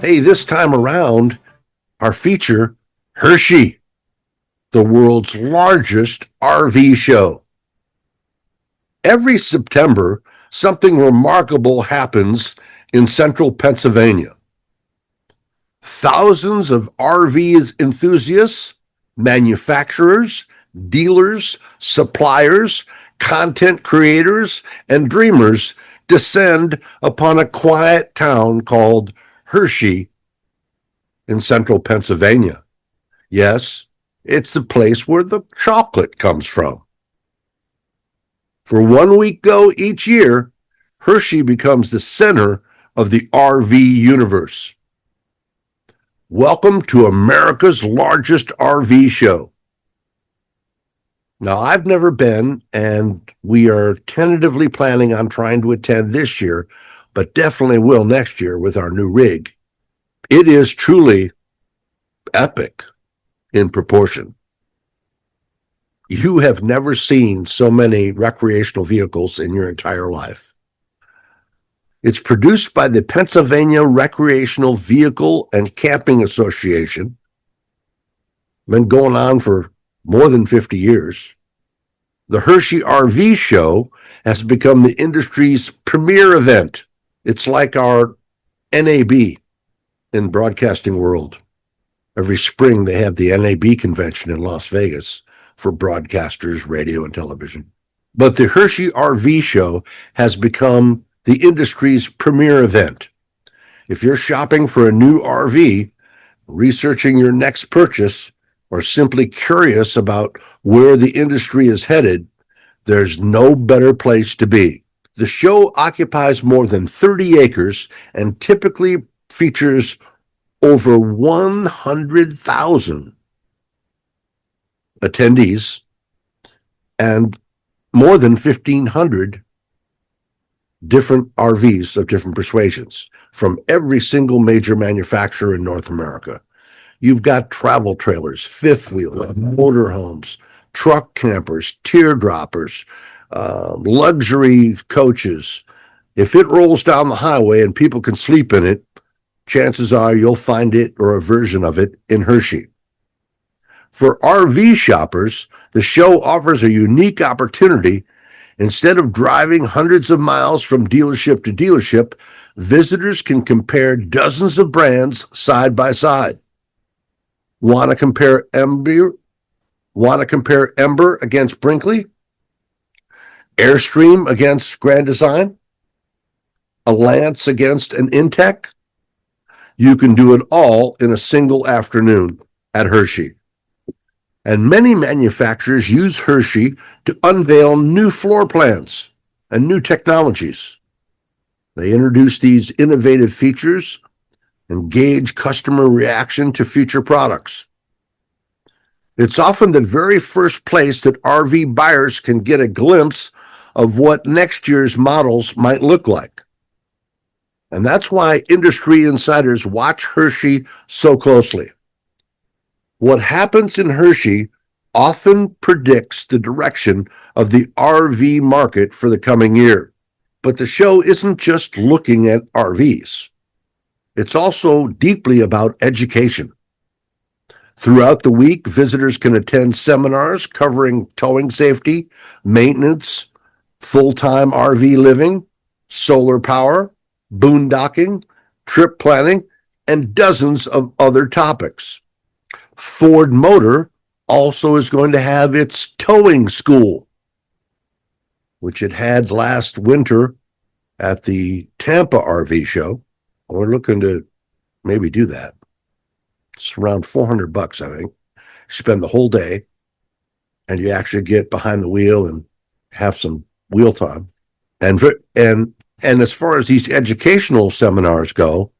Hey, this time around, our feature, Hershey, the world's largest RV show. Every September, something remarkable happens in central Pennsylvania. Thousands of RV enthusiasts, manufacturers, dealers, suppliers, content creators, and dreamers descend upon a quiet town called Hershey in central Pennsylvania. Yes, it's the place where the chocolate comes from. For 1 week go each year, Hershey becomes the center of the RV universe. Welcome to America's largest RV show. Now, I've never been, and we are tentatively planning on trying to attend this year, but definitely will next year with our new rig. It is truly epic in proportion. You have never seen so many recreational vehicles in your entire life. It's produced by the Pennsylvania Recreational Vehicle and Camping Association. Been going on for more than 50 years. The Hershey RV Show has become the industry's premier event. It's like our NAB in broadcasting world. Every spring they have the NAB convention in Las Vegas for broadcasters, radio, and television. But the Hershey RV Show has become the industry's premier event. If you're shopping for a new RV, researching your next purchase, or simply curious about where the industry is headed, there's no better place to be. The show occupies more than 30 acres and typically features over 100,000 attendees and more than 1,500 different RVs of different persuasions from every single major manufacturer in North America. You've got travel trailers, fifth wheel, motorhomes, truck campers, teardroppers, luxury coaches. If it rolls down the highway and people can sleep in it, chances are you'll find it or a version of it in Hershey. For RV shoppers, the show offers a unique opportunity. Instead of driving hundreds of miles from dealership to dealership, visitors can compare dozens of brands side by side. Want to compare Ember against Brinkley? Airstream against Grand Design? A Lance against an Intech? You can do it all in a single afternoon at Hershey. And many manufacturers use Hershey to unveil new floor plans and new technologies. They introduce these innovative features and gauge customer reaction to future products. It's often the very first place that RV buyers can get a glimpse of what next year's models might look like. And that's why industry insiders watch Hershey so closely. What happens in Hershey often predicts the direction of the RV market for the coming year. But the show isn't just looking at RVs. It's also deeply about education. Throughout the week, visitors can attend seminars covering towing safety, maintenance, full-time RV living, solar power, boondocking, trip planning, and dozens of other topics. Ford Motor also is going to have its towing school, which it had last winter at the Tampa RV show. We're looking to maybe do that. It's around $400, I think. Spend the whole day, and you actually get behind the wheel and have some wheel time. And as far as these educational seminars go,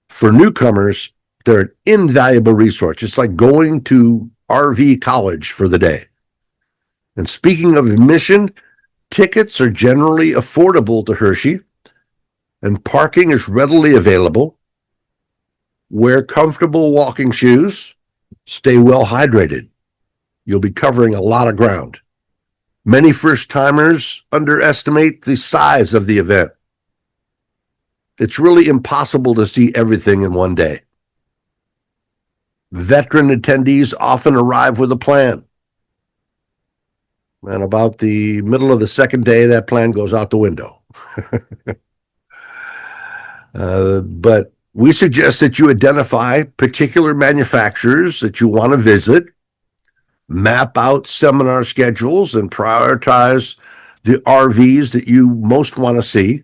for newcomers, they're an invaluable resource. It's like going to RV college for the day. And speaking of admission, tickets are generally affordable to Hershey, and parking is readily available. Wear comfortable walking shoes. Stay well hydrated. You'll be covering a lot of ground. Many first-timers underestimate the size of the event. It's really impossible to see everything in one day. Veteran attendees often arrive with a plan. And about the middle of the second day, that plan goes out the window. But we suggest that you identify particular manufacturers that you want to visit, map out seminar schedules, and prioritize the RVs that you most want to see.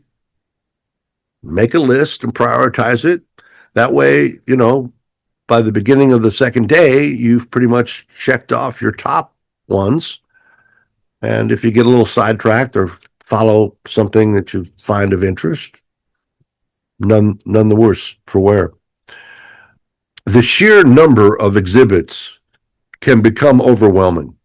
Make a list and prioritize it. That way, by the beginning of the second day, you've pretty much checked off your top ones. And if you get a little sidetracked or follow something that you find of interest, none the worse for wear. The sheer number of exhibits can become overwhelming,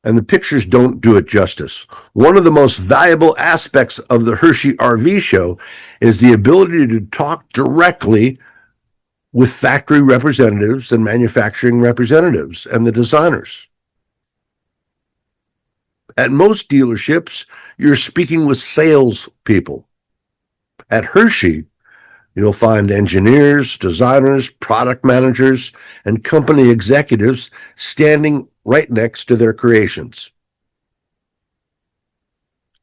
and the pictures don't do it justice. One of the most valuable aspects of the Hershey RV Show is the ability to talk directly with factory representatives and manufacturing representatives and the designers. At most dealerships, you're speaking with sales people. At Hershey, you'll find engineers, designers, product managers, and company executives standing right next to their creations.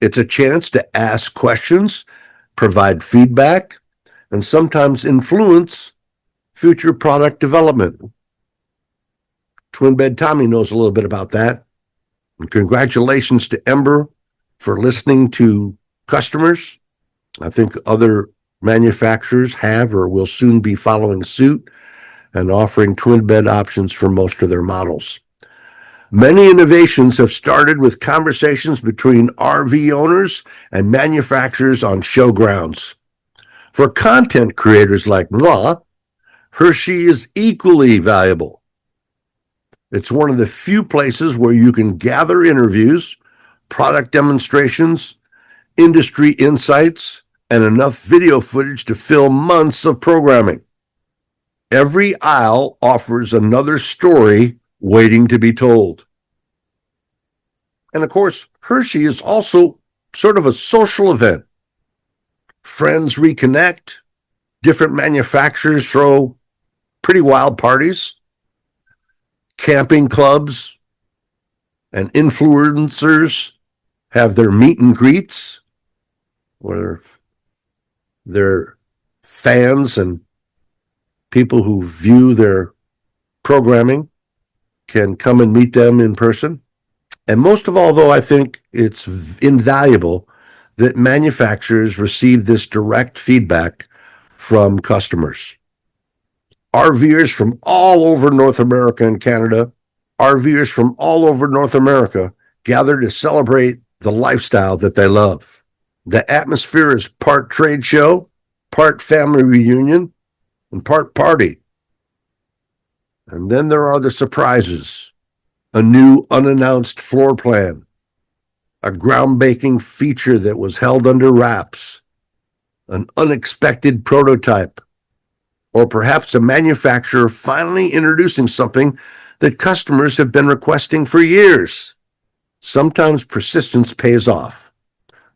It's a chance to ask questions, provide feedback, and sometimes influence future product development. Twin Bed Tommy knows a little bit about that. And congratulations to Ember for listening to customers. I think other manufacturers have or will soon be following suit and offering twin bed options for most of their models. Many innovations have started with conversations between RV owners and manufacturers on show grounds. For content creators like moi, Hershey is equally valuable. It's one of the few places where you can gather interviews, product demonstrations, industry insights, and enough video footage to fill months of programming. Every aisle offers another story waiting to be told. And of course, Hershey is also sort of a social event. Friends reconnect, different manufacturers throw pretty wild parties, camping clubs and influencers have their meet and greets where their fans and people who view their programming can come and meet them in person. And most of all, though, I think it's invaluable that manufacturers receive this direct feedback from customers. RVers from all over North America and Canada, RVers from all over North America gather to celebrate the lifestyle that they love. The atmosphere is part trade show, part family reunion, and part party. And then there are the surprises. A new unannounced floor plan, a groundbreaking feature that was held under wraps, an unexpected prototype, or perhaps a manufacturer finally introducing something that customers have been requesting for years. Sometimes persistence pays off.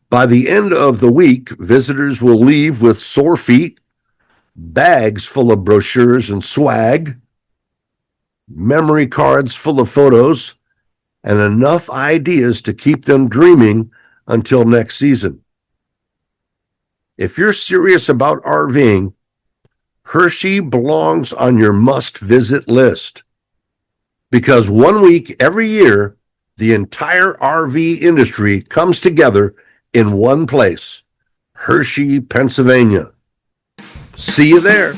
By the end of the week, visitors will leave with sore feet, bags full of brochures and swag, memory cards full of photos, and enough ideas to keep them dreaming until next season. If you're serious about RVing, Hershey belongs on your must-visit list. Because 1 week every year, the entire RV industry comes together in one place, Hershey, Pennsylvania. See you there.